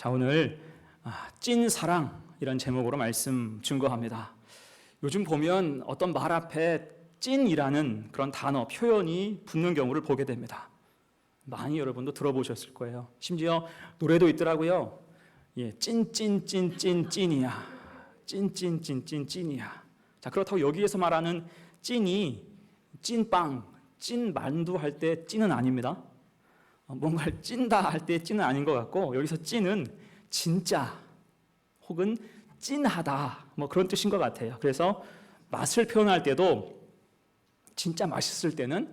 자, 오늘 찐 사랑이란 제목으로 말씀 증거합니다. 요즘 보면 어떤 말 앞에 찐이라는 그런 단어, 표현이 붙는 경우를 보게 됩니다. 많이 여러분도 들어보셨을 거예요. 심지어 노래도 있더라고요. 찐이야. 찐이야. 자, 그렇다고 여기에서 말하는 찐이 찐빵, 찐만두 할 때 찐은 아닙니다. 뭔가를 찐다 할 때 찐은 아닌 것 같고, 여기서 찐은 진짜 혹은 찐하다 뭐 그런 뜻인 것 같아요. 그래서 맛을 표현할 때도 진짜 맛있을 때는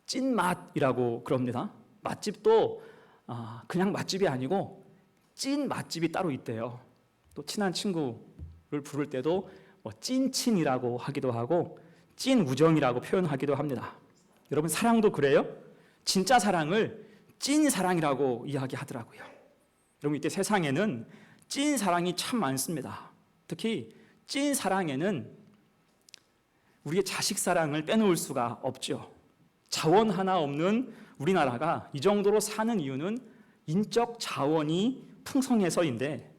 찐맛이라고 그럽니다. 맛집도 그냥 맛집이 아니고 찐 맛집이 따로 있대요. 또 친한 친구를 부를 때도 찐친이라고 하기도 하고 찐 우정이라고 표현하기도 합니다. 여러분, 사랑도 그래요? 진짜 사랑을 찐 사랑이라고 이야기하더라고요. 여러분, 이때 세상에는 찐 사랑이 참 많습니다. 특히 찐 사랑에는 우리의 자식 사랑을 빼놓을 수가 없죠. 자원 하나 없는 우리나라가 이 정도로 사는 이유는 인적 자원이 풍성해서인데,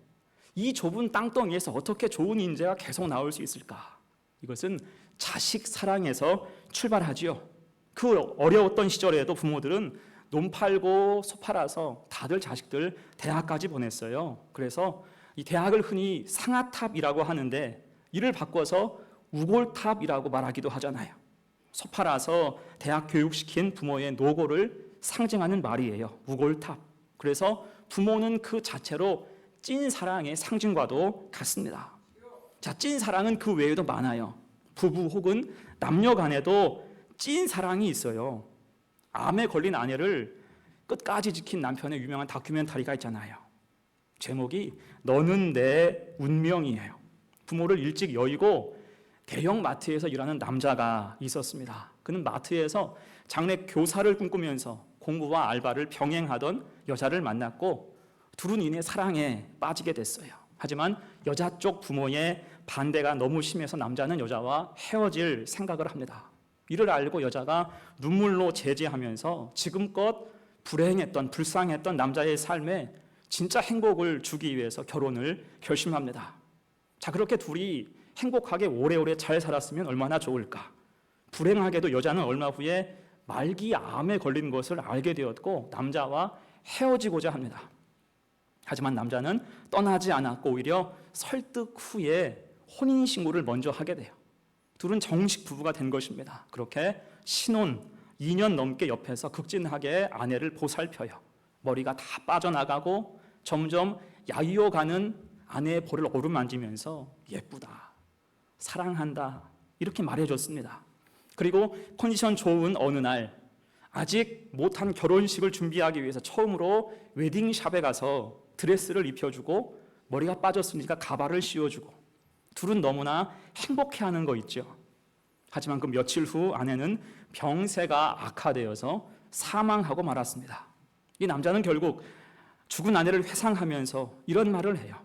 이 좁은 땅덩이에서 어떻게 좋은 인재가 계속 나올 수 있을까? 이것은 자식 사랑에서 출발하지요. 그 어려웠던 시절에도 부모들은 논 팔고 소 팔아서 다들 자식들 대학까지 보냈어요. 그래서 이 대학을 흔히 상아탑이라고 하는데, 이를 바꿔서 우골탑이라고 말하기도 하잖아요. 소 팔아서 대학 교육시킨 부모의 노고를 상징하는 말이에요. 우골탑. 그래서 부모는 그 자체로 찐 사랑의 상징과도 같습니다. 자, 찐 사랑은 그 외에도 많아요. 부부 혹은 남녀 간에도 찐 사랑이 있어요. 암에 걸린 아내를 끝까지 지킨 남편의 유명한 다큐멘터리가 있잖아요. 제목이 너는 내 운명이에요. 부모를 일찍 여의고 대형 마트에서 일하는 남자가 있었습니다. 그는 마트에서 장래 교사를 꿈꾸면서 공부와 알바를 병행하던 여자를 만났고 둘은 이내 사랑에 빠지게 됐어요. 하지만 여자 쪽 부모의 반대가 너무 심해서 남자는 여자와 헤어질 생각을 합니다. 이를 알고 여자가 눈물로 제지하면서 지금껏 불쌍했던 남자의 삶에 진짜 행복을 주기 위해서 결혼을 결심합니다. 자, 그렇게 둘이 행복하게 오래오래 잘 살았으면 얼마나 좋을까. 불행하게도 여자는 얼마 후에 말기 암에 걸린 것을 알게 되었고 남자와 헤어지고자 합니다. 하지만 남자는 떠나지 않았고 오히려 설득 후에 혼인신고를 먼저 하게 돼요. 둘은 정식 부부가 된 것입니다. 그렇게 신혼 2년 넘게 옆에서 극진하게 아내를 보살펴요. 머리가 다 빠져나가고 점점 야위어가는 아내의 볼을 어루만지면서 예쁘다, 사랑한다 이렇게 말해줬습니다. 그리고 컨디션 좋은 어느 날 아직 못한 결혼식을 준비하기 위해서 처음으로 웨딩샵에 가서 드레스를 입혀주고 머리가 빠졌으니까 가발을 씌워주고 둘은 너무나 행복해하는 거 있죠. 하지만 그 며칠 후 아내는 병세가 악화되어서 사망하고 말았습니다. 이 남자는 결국 죽은 아내를 회상하면서 이런 말을 해요.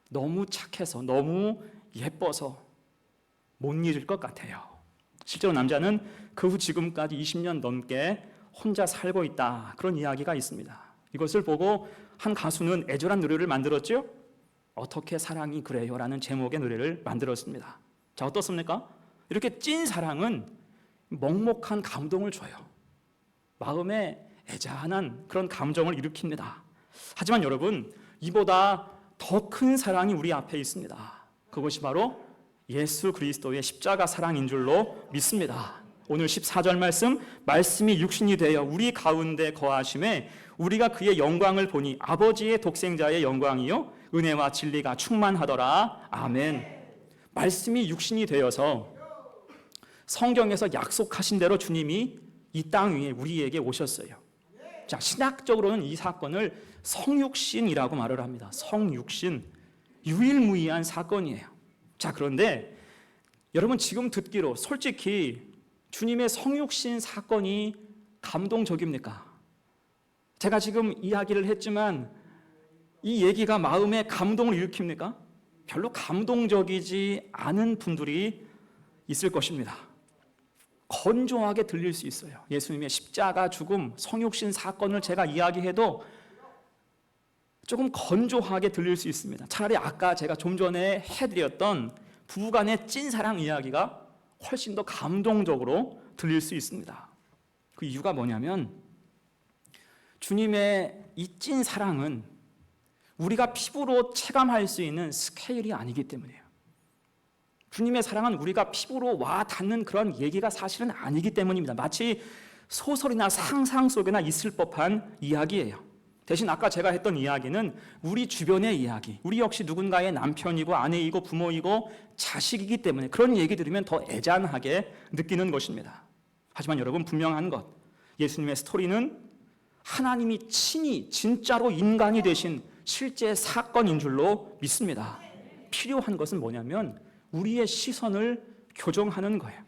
너무 착해서 너무 예뻐서 못 잊을 것 같아요. 실제로 남자는 그 후 지금까지 20년 넘게 혼자 살고 있다, 그런 이야기가 있습니다. 이것을 보고 한 가수는 애절한 노래를 만들었죠. 어떻게 사랑이 그래요? 라는 제목의 노래를 만들었습니다. 자, 어떻습니까? 이렇게 찐 사랑은 먹먹한 감동을 줘요. 마음에 애잔한 그런 감정을 일으킵니다. 하지만 여러분, 이보다 더 큰 사랑이 우리 앞에 있습니다. 그것이 바로 예수 그리스도의 십자가 사랑인 줄로 믿습니다. 오늘 14절 말씀이 육신이 되어 우리 가운데 거하심에 우리가 그의 영광을 보니 아버지의 독생자의 영광이요 은혜와 진리가 충만하더라. 아멘. 말씀이 육신이 되어서 성경에서 약속하신 대로 주님이 이 땅 위에 우리에게 오셨어요. 자, 신학적으로는 이 사건을 성육신이라고 말을 합니다. 성육신, 유일무이한 사건이에요. 자, 그런데 여러분 지금 듣기로 솔직히 주님의 성육신 사건이 감동적입니까? 제가 지금 이야기를 했지만 이 얘기가 마음에 감동을 일으킵니까? 별로 감동적이지 않은 분들이 있을 것입니다. 건조하게 들릴 수 있어요. 예수님의 십자가 죽음, 성육신 사건을 제가 이야기해도 조금 건조하게 들릴 수 있습니다. 차라리 아까 제가 좀 전에 해드렸던 부부간의 찐사랑 이야기가 훨씬 더 감동적으로 들릴 수 있습니다. 그 이유가 뭐냐면 주님의 이 찐사랑은 우리가 피부로 체감할 수 있는 스케일이 아니기 때문이에요. 주님의 사랑은 우리가 피부로 와 닿는 그런 얘기가 사실은 아니기 때문입니다. 마치 소설이나 상상 속에나 있을 법한 이야기예요. 대신 아까 제가 했던 이야기는 우리 주변의 이야기, 우리 역시 누군가의 남편이고 아내이고 부모이고 자식이기 때문에 그런 얘기 들으면 더 애잔하게 느끼는 것입니다. 하지만 여러분, 분명한 것, 예수님의 스토리는 하나님이 친히 진짜로 인간이 되신 실제 사건인 줄로 믿습니다. 필요한 것은 뭐냐면 우리의 시선을 교정하는 거예요.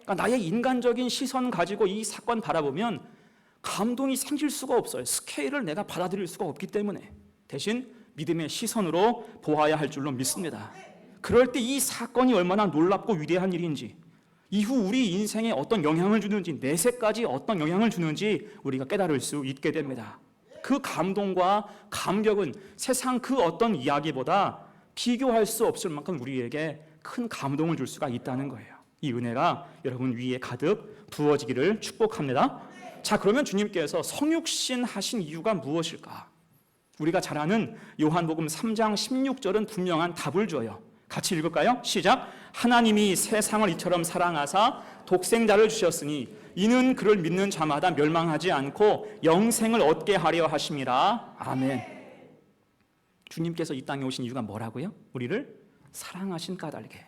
그러니까 나의 인간적인 시선 가지고 이 사건 바라보면 감동이 생길 수가 없어요. 스케일을 내가 받아들일 수가 없기 때문에. 대신 믿음의 시선으로 보아야 할 줄로 믿습니다. 그럴 때 이 사건이 얼마나 놀랍고 위대한 일인지, 이후 우리 인생에 어떤 영향을 주는지, 내세까지 어떤 영향을 주는지 우리가 깨달을 수 있게 됩니다. 그 감동과 감격은 세상 그 어떤 이야기보다 비교할 수 없을 만큼 우리에게 큰 감동을 줄 수가 있다는 거예요. 이 은혜가 여러분 위에 가득 부어지기를 축복합니다. 자, 그러면 주님께서 성육신 하신 이유가 무엇일까? 우리가 잘 아는 요한복음 3장 16절은 분명한 답을 줘요. 같이 읽을까요? 시작. 하나님이 세상을 이처럼 사랑하사 독생자를 주셨으니 이는 그를 믿는 자마다 멸망하지 않고 영생을 얻게 하려 하심이라. 아멘. 주님께서 이 땅에 오신 이유가 뭐라고요? 우리를 사랑하신 까닭에.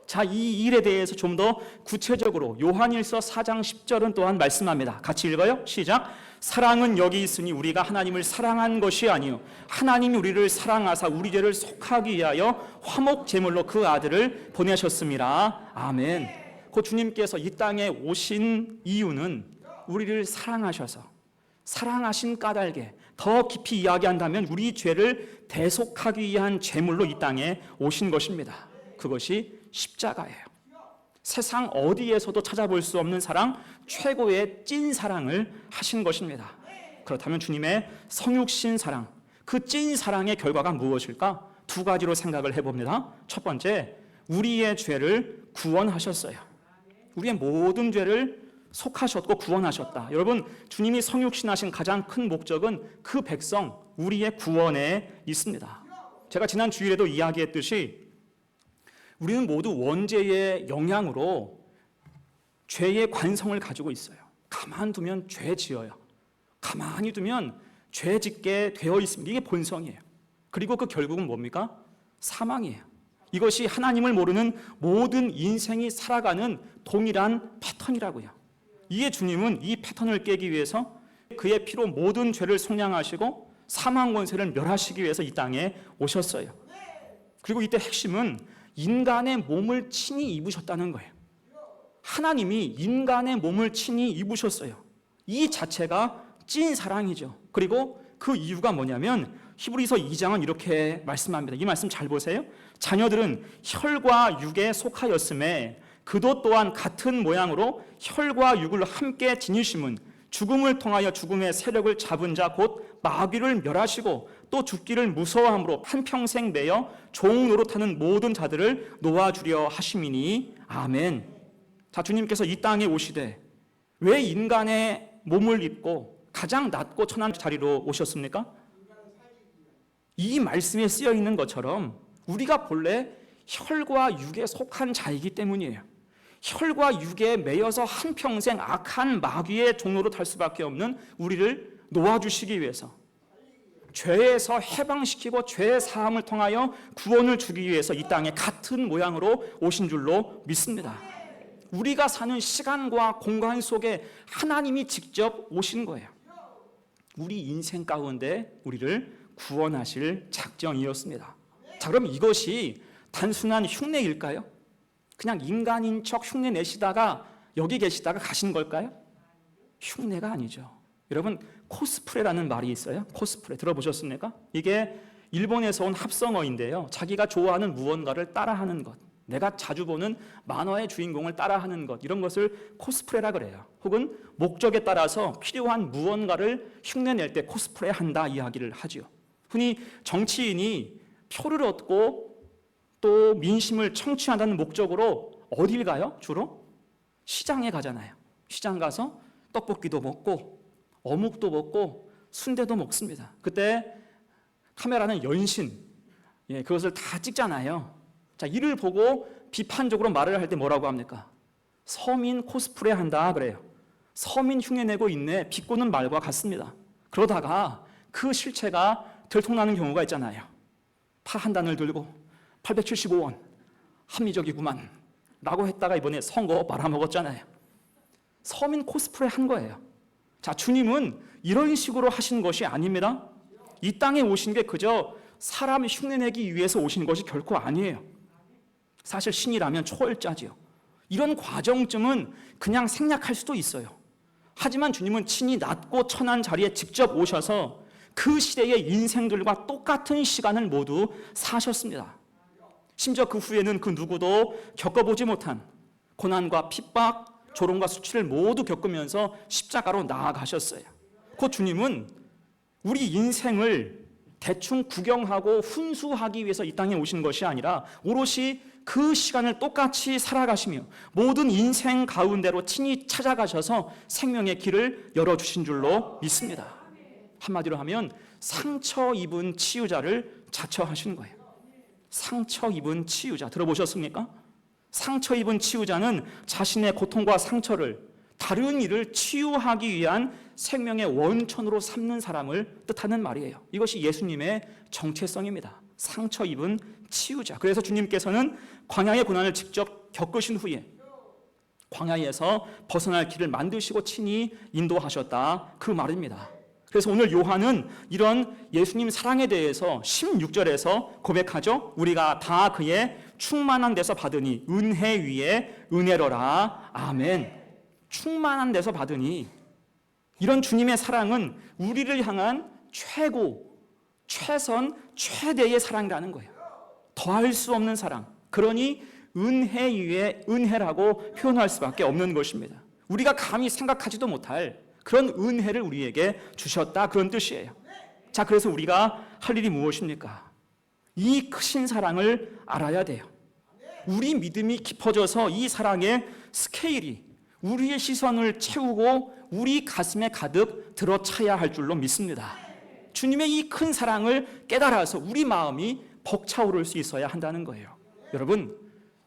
자, 이 일에 대해서 좀 더 구체적으로 요한일서 4장 10절은 또한 말씀합니다. 같이 읽어요. 시작. 사랑은 여기 있으니 우리가 하나님을 사랑한 것이 아니요 하나님이 우리를 사랑하사 우리 죄를 속하기 위하여 화목 제물로 그 아들을 보내셨습니다. 아멘. 그 주님께서 이 땅에 오신 이유는 우리를 사랑하셔서, 사랑하신 까닭에 더 깊이 이야기한다면 우리 죄를 대속하기 위한 제물로 이 땅에 오신 것입니다. 그것이 십자가예요. 세상 어디에서도 찾아볼 수 없는 사랑, 최고의 찐 사랑을 하신 것입니다. 그렇다면 주님의 성육신 사랑, 그 찐 사랑의 결과가 무엇일까? 두 가지로 생각을 해봅니다. 첫 번째, 우리의 죄를 구원하셨어요. 우리의 모든 죄를 속하셨고 구원하셨다. 여러분, 주님이 성육신하신 가장 큰 목적은 그 백성, 우리의 구원에 있습니다. 제가 지난 주일에도 이야기했듯이 우리는 모두 원죄의 영향으로 죄의 관성을 가지고 있어요. 가만두면 죄 지어요. 가만히 두면 죄 짓게 되어 있습니다. 이게 본성이에요. 그리고 그 결국은 뭡니까? 사망이에요. 이것이 하나님을 모르는 모든 인생이 살아가는 동일한 패턴이라고요. 이에 주님은 이 패턴을 깨기 위해서 그의 피로 모든 죄를 속량하시고 사망 권세를 멸하시기 위해서 이 땅에 오셨어요. 그리고 이때 핵심은 인간의 몸을 친히 입으셨다는 거예요. 하나님이 인간의 몸을 친히 입으셨어요. 이 자체가 찐 사랑이죠. 그리고 그 이유가 뭐냐면 히브리서 2장은 이렇게 말씀합니다. 이 말씀 잘 보세요. 자녀들은 혈과 육에 속하였음에 그도 또한 같은 모양으로 혈과 육을 함께 지니심은 죽음을 통하여 죽음의 세력을 잡은 자 곧 마귀를 멸하시고 또 죽기를 무서워함으로 한평생 매여 종 노릇하는 모든 자들을 놓아주려 하심이니. 아멘. 자, 주님께서 이 땅에 오시되 왜 인간의 몸을 입고 가장 낮고 천한 자리로 오셨습니까? 이 말씀에 쓰여 있는 것처럼 우리가 본래 혈과 육에 속한 자이기 때문이에요. 혈과 육에 매여서 한평생 악한 마귀의 종로로 탈 수밖에 없는 우리를 놓아주시기 위해서, 죄에서 해방시키고 죄의 사함을 통하여 구원을 주기 위해서 이 땅에 같은 모양으로 오신 줄로 믿습니다. 우리가 사는 시간과 공간 속에 하나님이 직접 오신 거예요. 우리 인생 가운데 우리를 구원하실 작정이었습니다. 자, 그럼 이것이 단순한 흉내일까요? 그냥 인간인 척 흉내 내시다가 여기 계시다가 가신 걸까요? 흉내가 아니죠. 여러분, 코스프레라는 말이 있어요. 코스프레 들어보셨습니까? 이게 일본에서 온 합성어인데요. 자기가 좋아하는 무언가를 따라하는 것, 내가 자주 보는 만화의 주인공을 따라하는 것, 이런 것을 코스프레라 그래요. 혹은 목적에 따라서 필요한 무언가를 흉내낼 때 코스프레한다 이야기를 하죠. 흔히 정치인이 표를 얻고 또 민심을 청취한다는 목적으로 어딜 가요? 주로 시장에 가잖아요. 시장 가서 떡볶이도 먹고 어묵도 먹고 순대도 먹습니다. 그때 카메라는 연신 그것을 다 찍잖아요. 자, 이를 보고 비판적으로 말을 할 때 뭐라고 합니까? 서민 코스프레 한다 그래요. 서민 흉내내고 있네, 비꼬는 말과 같습니다. 그러다가 그 실체가 들통나는 경우가 있잖아요. 파 한 단을 들고 875원 합리적이구만 라고 했다가 이번에 선거 말아먹었잖아요. 서민 코스프레 한 거예요. 자, 주님은 이런 식으로 하신 것이 아닙니다. 이 땅에 오신 게 그저 사람 흉내내기 위해서 오신 것이 결코 아니에요. 사실 신이라면 초월자지요. 이런 과정쯤은 그냥 생략할 수도 있어요. 하지만 주님은 친히 낮고 천한 자리에 직접 오셔서 그 시대의 인생들과 똑같은 시간을 모두 사셨습니다. 심지어 그 후에는 그 누구도 겪어보지 못한 고난과 핍박, 조롱과 수치를 모두 겪으면서 십자가로 나아가셨어요. 그 주님은 우리 인생을 대충 구경하고 훈수하기 위해서 이 땅에 오신 것이 아니라 오롯이 그 시간을 똑같이 살아가시며 모든 인생 가운데로 친히 찾아가셔서 생명의 길을 열어주신 줄로 믿습니다. 한마디로 하면 상처 입은 치유자를 자처하신 거예요. 상처 입은 치유자 들어보셨습니까? 상처 입은 치유자는 자신의 고통과 상처를 다른 이를 치유하기 위한 생명의 원천으로 삼는 사람을 뜻하는 말이에요. 이것이 예수님의 정체성입니다. 상처 입은 치유자. 그래서 주님께서는 광야의 고난을 직접 겪으신 후에 광야에서 벗어날 길을 만드시고 친히 인도하셨다, 그 말입니다. 그래서 오늘 요한은 이런 예수님 사랑에 대해서 16절에서 고백하죠. 우리가 다 그의 충만한 데서 받으니 은혜 위에 은혜로라. 아멘. 충만한 데서 받으니, 이런 주님의 사랑은 우리를 향한 최고, 최선, 최대의 사랑이라는 거예요. 더할 수 없는 사랑. 그러니 은혜 위에 은혜라고 표현할 수밖에 없는 것입니다. 우리가 감히 생각하지도 못할 그런 은혜를 우리에게 주셨다, 그런 뜻이에요. 자, 그래서 우리가 할 일이 무엇입니까? 이 크신 사랑을 알아야 돼요. 우리 믿음이 깊어져서 이 사랑의 스케일이 우리의 시선을 채우고 우리 가슴에 가득 들어차야 할 줄로 믿습니다. 주님의 이 큰 사랑을 깨달아서 우리 마음이 벅차오를 수 있어야 한다는 거예요. 여러분,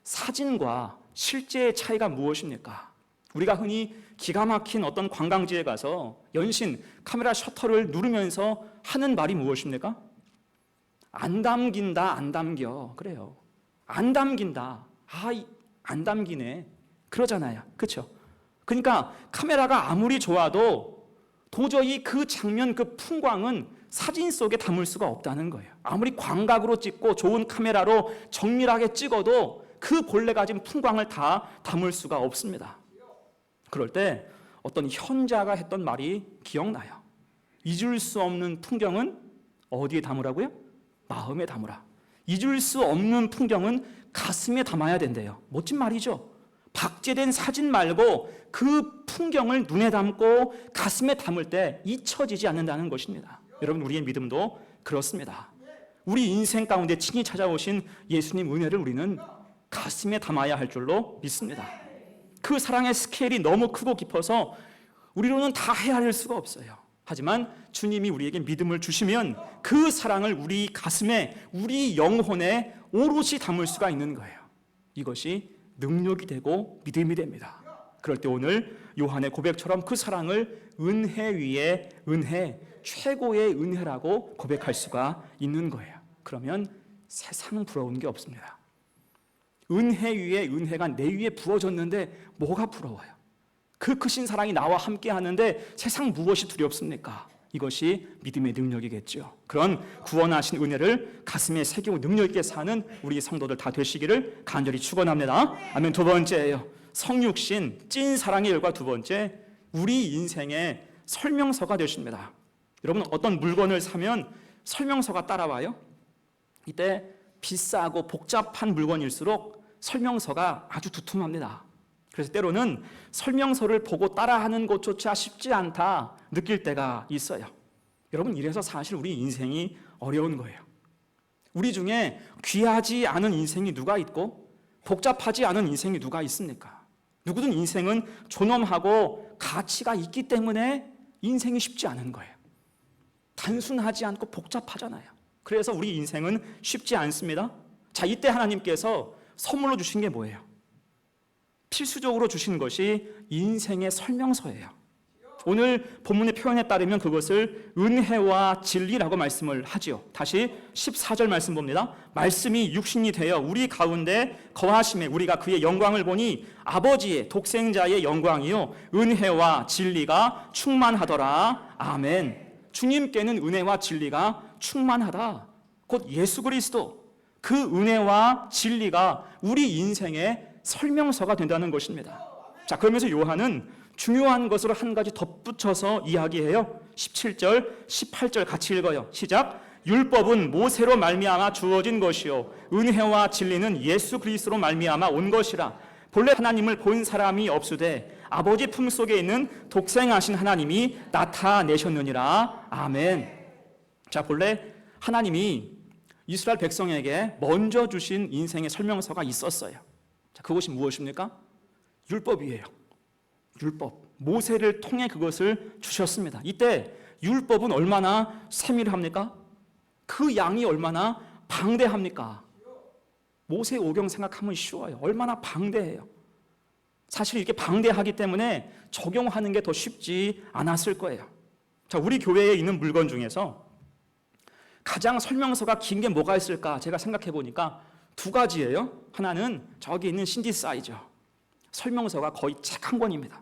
사진과 실제의 차이가 무엇입니까? 우리가 흔히 기가 막힌 어떤 관광지에 가서 연신 카메라 셔터를 누르면서 하는 말이 무엇입니까? 안 담긴다, 안 담겨. 그래요. 안 담긴다. 안 담기네. 그러잖아요. 그렇죠? 그러니까 카메라가 아무리 좋아도 도저히 그 장면, 그 풍광은 사진 속에 담을 수가 없다는 거예요. 아무리 광각으로 찍고 좋은 카메라로 정밀하게 찍어도 그 본래 가진 풍광을 다 담을 수가 없습니다. 그럴 때 어떤 현자가 했던 말이 기억나요. 잊을 수 없는 풍경은 어디에 담으라고요? 마음에 담으라. 잊을 수 없는 풍경은 가슴에 담아야 된대요. 멋진 말이죠. 박제된 사진 말고 그 풍경을 눈에 담고 가슴에 담을 때 잊혀지지 않는다는 것입니다. 여러분, 우리의 믿음도 그렇습니다. 우리 인생 가운데 친히 찾아오신 예수님 은혜를 우리는 가슴에 담아야 할 줄로 믿습니다. 그 사랑의 스케일이 너무 크고 깊어서 우리로는 다 헤아릴 수가 없어요. 하지만 주님이 우리에게 믿음을 주시면 그 사랑을 우리 가슴에, 우리 영혼에 오롯이 담을 수가 있는 거예요. 이것이 능력이 되고 믿음이 됩니다. 그럴 때 오늘 요한의 고백처럼 그 사랑을 은혜 위에 은혜, 최고의 은혜라고 고백할 수가 있는 거예요. 그러면 세상 부러운 게 없습니다. 은혜 위에 은혜가 내 위에 부어졌는데 뭐가 부러워요? 그 크신 사랑이 나와 함께 하는데 세상 무엇이 두렵습니까? 이것이 믿음의 능력이겠죠. 그런 구원하신 은혜를 가슴에 새기고 능력 있게 사는 우리 성도들 다 되시기를 간절히 축원합니다. 아멘. 두 번째예요. 성육신 찐 사랑의 열과 두 번째, 우리 인생의 설명서가 되십니다. 여러분, 어떤 물건을 사면 설명서가 따라와요. 이때 비싸고 복잡한 물건일수록 설명서가 아주 두툼합니다. 그래서 때로는 설명서를 보고 따라하는 것조차 쉽지 않다 느낄 때가 있어요. 여러분, 이래서 사실 우리 인생이 어려운 거예요. 우리 중에 귀하지 않은 인생이 누가 있고 복잡하지 않은 인생이 누가 있습니까? 누구든 인생은 존엄하고 가치가 있기 때문에 인생이 쉽지 않은 거예요. 단순하지 않고 복잡하잖아요. 그래서 우리 인생은 쉽지 않습니다. 자, 이때 하나님께서 선물로 주신 게 뭐예요? 필수적으로 주신 것이 인생의 설명서예요. 오늘 본문의 표현에 따르면 그것을 은혜와 진리라고 말씀을 하지요. 다시 14절 말씀 봅니다. 말씀이 육신이 되어 우리 가운데 거하심에 우리가 그의 영광을 보니 아버지의 독생자의 영광이요 은혜와 진리가 충만하더라. 아멘. 주님께는 은혜와 진리가 충만하다. 곧 예수 그리스도, 그 은혜와 진리가 우리 인생의 설명서가 된다는 것입니다. 자, 그러면서 요한은 중요한 것으로 한 가지 덧붙여서 이야기해요. 17절, 18절 같이 읽어요. 시작. 율법은 모세로 말미암아 주어진 것이요 은혜와 진리는 예수 그리스도로 말미암아 온 것이라. 본래 하나님을 본 사람이 없으되 아버지 품속에 있는 독생하신 하나님이 나타내셨느니라. 아멘. 자, 본래 하나님이 이스라엘 백성에게 먼저 주신 인생의 설명서가 있었어요. 자, 그것이 무엇입니까? 율법이에요. 율법. 모세를 통해 그것을 주셨습니다. 이때 율법은 얼마나 세밀합니까? 그 양이 얼마나 방대합니까? 모세 오경 생각하면 쉬워요. 얼마나 방대해요. 사실 이렇게 방대하기 때문에 적용하는 게 더 쉽지 않았을 거예요. 자, 우리 교회에 있는 물건 중에서 가장 설명서가 긴 게 뭐가 있을까? 제가 생각해 보니까 두 가지예요. 하나는 저기 있는 신디사이저. 설명서가 거의 책 한 권입니다.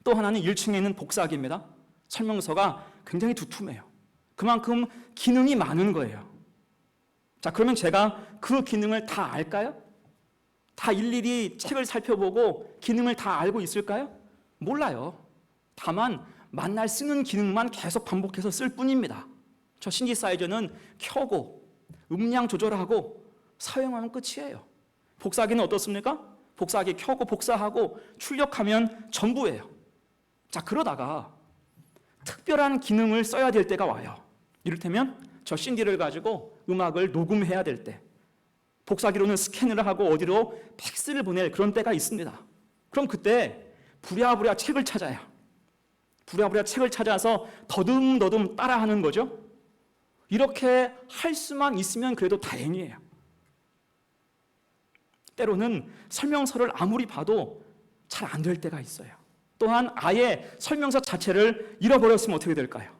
또 하나는 1층에 있는 복사기입니다. 설명서가 굉장히 두툼해요. 그만큼 기능이 많은 거예요. 자, 그러면 제가 그 기능을 다 알까요? 다 일일이 책을 살펴보고 기능을 다 알고 있을까요? 몰라요. 다만 만날 쓰는 기능만 계속 반복해서 쓸 뿐입니다. 저 신디사이저는 켜고 음량 조절하고 사용하면 끝이에요. 복사기는 어떻습니까? 복사기 켜고 복사하고 출력하면 전부예요. 자, 그러다가 특별한 기능을 써야 될 때가 와요. 이를테면 저 CD를 가지고 음악을 녹음해야 될 때, 복사기로는 스캔을 하고 어디로 팩스를 보낼 그런 때가 있습니다. 그럼 그때 부랴부랴 책을 찾아요. 부랴부랴 책을 찾아서 더듬더듬 따라하는 거죠. 이렇게 할 수만 있으면 그래도 다행이에요. 때로는 설명서를 아무리 봐도 잘 안 될 때가 있어요. 또한 아예 설명서 자체를 잃어버렸으면 어떻게 될까요?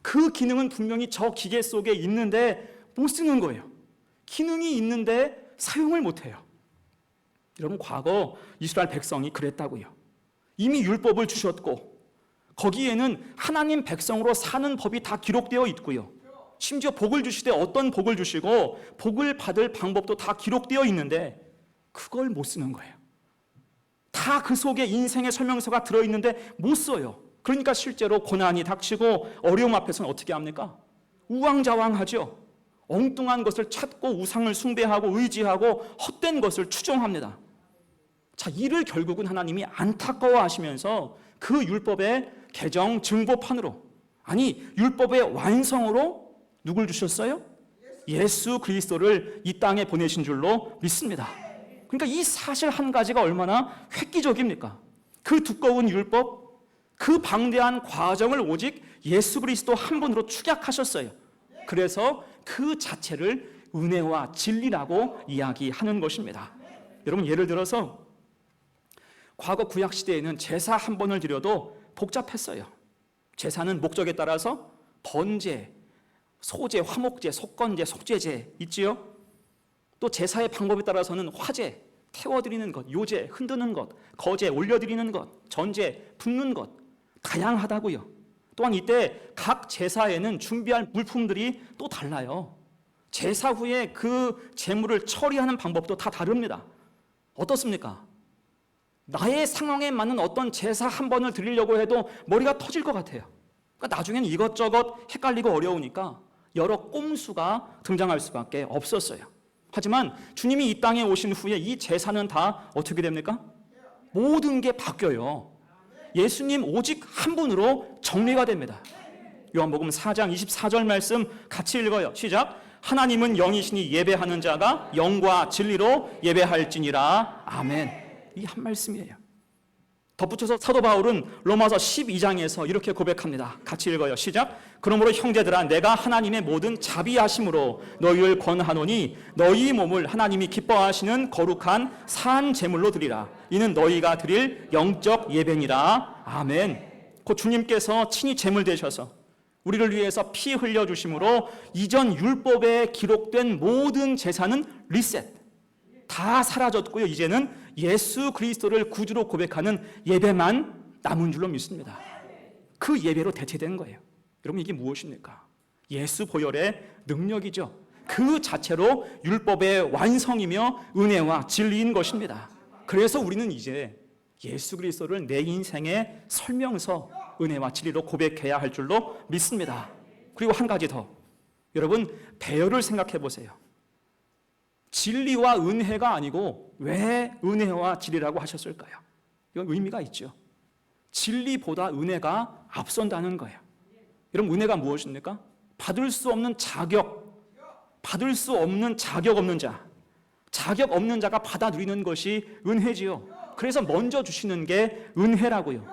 그 기능은 분명히 저 기계 속에 있는데 못 쓰는 거예요. 기능이 있는데 사용을 못 해요. 여러분, 과거 이스라엘 백성이 그랬다고요. 이미 율법을 주셨고 거기에는 하나님 백성으로 사는 법이 다 기록되어 있고요. 심지어 복을 주실 때 어떤 복을 주시고 복을 받을 방법도 다 기록되어 있는데 그걸 못 쓰는 거예요. 다 그 속에 인생의 설명서가 들어있는데 못 써요. 그러니까 실제로 고난이 닥치고 어려움 앞에서는 어떻게 합니까? 우왕좌왕하죠. 엉뚱한 것을 찾고 우상을 숭배하고 의지하고 헛된 것을 추종합니다. 자, 이를 결국은 하나님이 안타까워하시면서 그 율법의 개정 증보판으로, 아니 율법의 완성으로 누굴 주셨어요? 예수 그리스도를 이 땅에 보내신 줄로 믿습니다. 그러니까 이 사실 한 가지가 얼마나 획기적입니까? 그 두꺼운 율법, 그 방대한 과정을 오직 예수 그리스도 한 분으로 축약하셨어요. 그래서 그 자체를 은혜와 진리라고 이야기하는 것입니다. 여러분, 예를 들어서 과거 구약 시대에는 제사 한 번을 드려도 복잡했어요. 제사는 목적에 따라서 번제, 소제, 화목제, 속건제, 속죄제 있지요. 또 제사의 방법에 따라서는 화제, 태워드리는 것, 요제, 흔드는 것, 거제, 올려드리는 것, 전제, 붓는 것, 다양하다고요. 또한 이때 각 제사에는 준비할 물품들이 또 달라요. 제사 후에 그 제물을 처리하는 방법도 다 다릅니다. 어떻습니까? 나의 상황에 맞는 어떤 제사 한 번을 드리려고 해도 머리가 터질 것 같아요. 그러니까 나중에는 이것저것 헷갈리고 어려우니까 여러 꼼수가 등장할 수밖에 없었어요. 하지만 주님이 이 땅에 오신 후에 이 제사는 다 어떻게 됩니까? 모든 게 바뀌어요. 예수님 오직 한 분으로 정리가 됩니다. 요한복음 4장 24절 말씀 같이 읽어요. 시작. 하나님은 영이시니 예배하는 자가 영과 진리로 예배할지니라. 아멘. 이 한 말씀이에요. 덧붙여서 사도 바울은 로마서 12장에서 이렇게 고백합니다. 같이 읽어요. 시작. 그러므로 형제들아 내가 하나님의 모든 자비하심으로 너희를 권하노니 너희 몸을 하나님이 기뻐하시는 거룩한 산 제물로 드리라. 이는 너희가 드릴 영적 예배니라. 아멘. 곧 주님께서 친히 제물 되셔서 우리를 위해서 피 흘려주심으로 이전 율법에 기록된 모든 제사는 리셋 다 사라졌고요. 이제는 예수 그리스도를 구주로 고백하는 예배만 남은 줄로 믿습니다. 그 예배로 대체된 거예요. 여러분 이게 무엇입니까? 예수 보혈의 능력이죠. 그 자체로 율법의 완성이며 은혜와 진리인 것입니다. 그래서 우리는 이제 예수 그리스도를 내 인생의 설명서 은혜와 진리로 고백해야 할 줄로 믿습니다. 그리고 한 가지 더, 여러분 배열을 생각해 보세요. 진리와 은혜가 아니고 왜 은혜와 진리라고 하셨을까요? 이건 의미가 있죠. 진리보다 은혜가 앞선다는 거예요. 여러분 은혜가 무엇입니까? 받을 수 없는 자격, 받을 수 없는 자격 없는 자, 자격 없는 자가 받아 누리는 것이 은혜지요. 그래서 먼저 주시는 게 은혜라고요.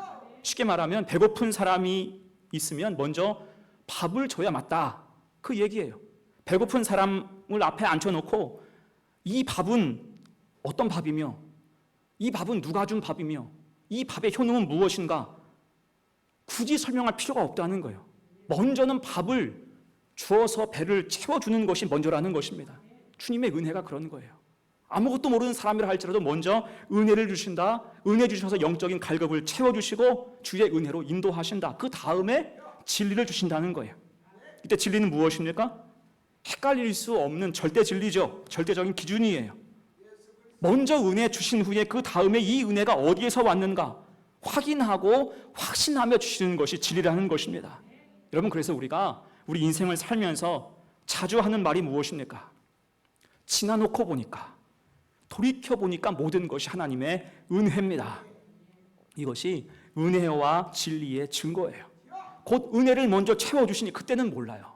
쉽게 말하면 배고픈 사람이 있으면 먼저 밥을 줘야 맞다, 그 얘기예요. 배고픈 사람을 앞에 앉혀놓고 이 밥은 어떤 밥이며 이 밥은 누가 준 밥이며 이 밥의 효능은 무엇인가 굳이 설명할 필요가 없다는 거예요. 먼저는 밥을 주어서 배를 채워주는 것이 먼저라는 것입니다. 주님의 은혜가 그런 거예요. 아무것도 모르는 사람이라 할지라도 먼저 은혜를 주신다. 은혜 주셔서 영적인 갈급을 채워주시고 주의 은혜로 인도하신다. 그 다음에 진리를 주신다는 거예요. 이때 진리는 무엇입니까? 헷갈릴 수 없는 절대 진리죠. 절대적인 기준이에요. 먼저 은혜 주신 후에 그 다음에 이 은혜가 어디에서 왔는가 확인하고 확신하며 주시는 것이 진리라는 것입니다. 여러분 그래서 우리가 우리 인생을 살면서 자주 하는 말이 무엇입니까? 지나놓고 보니까, 돌이켜 보니까 모든 것이 하나님의 은혜입니다. 이것이 은혜와 진리의 증거예요. 곧 은혜를 먼저 채워주시니 그때는 몰라요.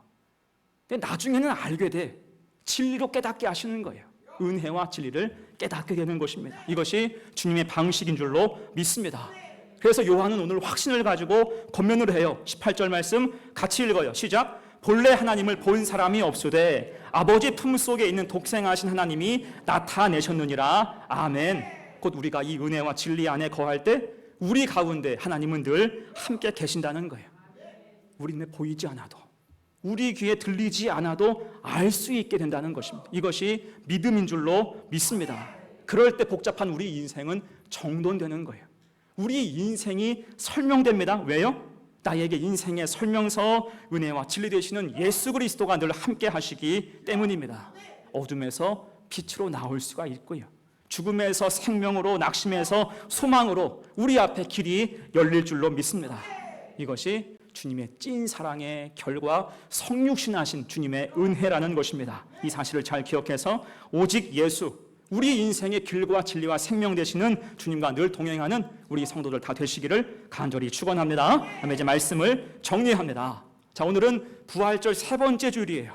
근데 나중에는 알게 돼. 진리로 깨닫게 하시는 거예요. 은혜와 진리를 깨닫게 되는 것입니다. 이것이 주님의 방식인 줄로 믿습니다. 그래서 요한은 오늘 확신을 가지고 권면을 해요. 18절 말씀 같이 읽어요. 시작. 본래 하나님을 본 사람이 없으되 아버지 품속에 있는 독생하신 하나님이 나타내셨느니라. 아멘. 곧 우리가 이 은혜와 진리 안에 거할 때 우리 가운데 하나님은 늘 함께 계신다는 거예요. 우리 눈에 보이지 않아도, 우리 귀에 들리지 않아도 알 수 있게 된다는 것입니다. 이것이 믿음인 줄로 믿습니다. 그럴 때 복잡한 우리 인생은 정돈되는 거예요. 우리 인생이 설명됩니다. 왜요? 나에게 인생의 설명서, 은혜와 진리 되시는 예수 그리스도가 늘 함께 하시기 때문입니다. 어둠에서 빛으로 나올 수가 있고요. 죽음에서 생명으로, 낙심에서 소망으로 우리 앞에 길이 열릴 줄로 믿습니다. 이것이 주님의 찐 사랑의 결과, 성육신하신 주님의 은혜라는 것입니다. 이 사실을 잘 기억해서 오직 예수, 우리 인생의 길과 진리와 생명 되시는 주님과 늘 동행하는 우리 성도들 다 되시기를 간절히 축원합니다. 다음에 이제 말씀을 정리합니다. 자, 오늘은 부활절 세 번째 주일이에요.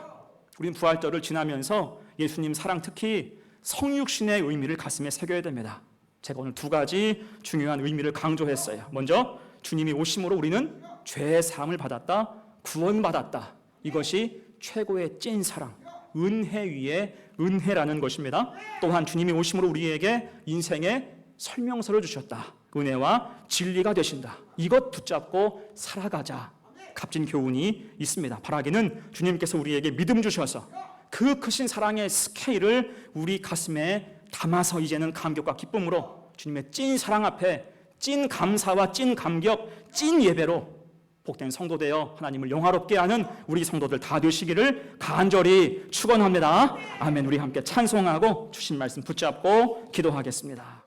우리는 부활절을 지나면서 예수님 사랑, 특히 성육신의 의미를 가슴에 새겨야 됩니다. 제가 오늘 두 가지 중요한 의미를 강조했어요. 먼저 주님이 오심으로 우리는 죄의 사함을 받았다, 구원받았다. 이것이 최고의 찐 사랑, 은혜 위에 은혜라는 것입니다. 또한 주님이 오심으로 우리에게 인생의 설명서를 주셨다. 은혜와 진리가 되신다. 이것 붙잡고 살아가자. 값진 교훈이 있습니다. 바라기는 주님께서 우리에게 믿음 주셔서 그 크신 사랑의 스케일을 우리 가슴에 담아서 이제는 감격과 기쁨으로 주님의 찐 사랑 앞에 찐 감사와 찐 감격, 찐 예배로 복된 성도 되어 하나님을 영화롭게 하는 우리 성도들 다 되시기를 간절히 축원합니다. 아멘. 우리 함께 찬송하고 주신 말씀 붙잡고 기도하겠습니다.